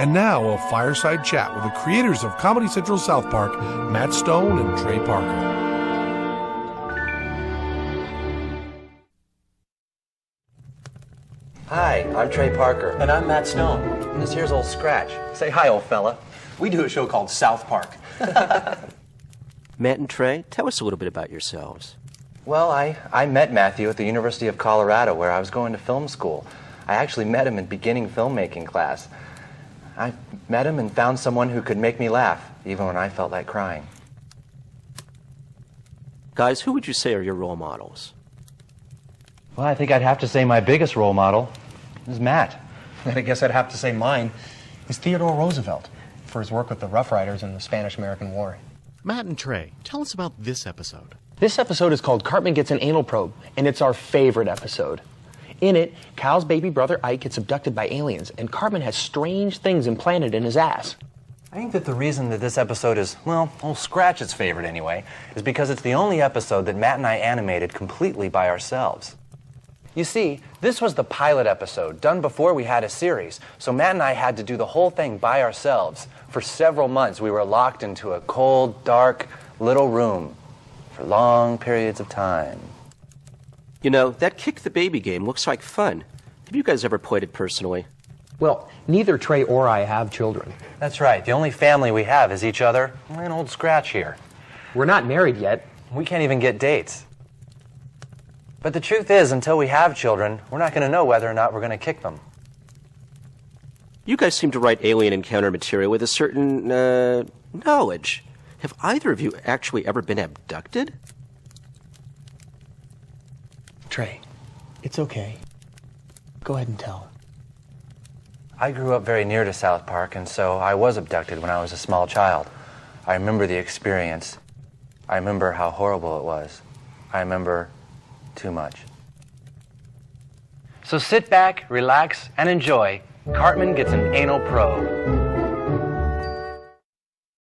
And now, a fireside chat with the creators of Comedy Central South Park, Matt Stone and Trey Parker. Hi, I'm Trey Parker. And I'm Matt Stone. And this here's old Scratch. Say hi, old fella. We do a show called South Park. Matt and Trey, tell us a little bit about yourselves. Well, I met Matthew at the University of Colorado, where I was going to film school. I actually met him in beginning filmmaking class. I met him and found someone who could make me laugh, even when I felt like crying. Guys, who would you say are your role models? Well, I think I'd have to say my biggest role model is Matt. And I guess I'd have to say mine is Theodore Roosevelt for his work with the Rough Riders in the Spanish-American War. Matt and Trey, tell us about this episode. This episode is called Cartman Gets an Anal Probe, and it's our favorite episode. In it, Cal's baby brother Ike gets abducted by aliens, and Cartman has strange things implanted in his ass. I think that the reason that this episode is, well, old Scratch's favorite anyway, is because it's the only episode that Matt and I animated completely by ourselves. You see, this was the pilot episode, done before we had a series, so Matt and I had to do the whole thing by ourselves. For several months, we were locked into a cold, dark, little room for long periods of time. You know, that kick the baby game looks like fun. Have you guys ever played it personally? Well, neither Trey or I have children. That's right. The only family we have is each other and old Scratch here. We're not married yet. We can't even get dates. But the truth is, until we have children, we're not going to know whether or not we're going to kick them. You guys seem to write alien encounter material with a certain, knowledge. Have either of you actually ever been abducted? Trey, it's okay. Go ahead and tell. I grew up very near to South Park, and so I was abducted when I was a small child. I remember the experience. I remember how horrible it was. I remember too much. So sit back, relax, and enjoy. Cartman Gets an Anal Probe.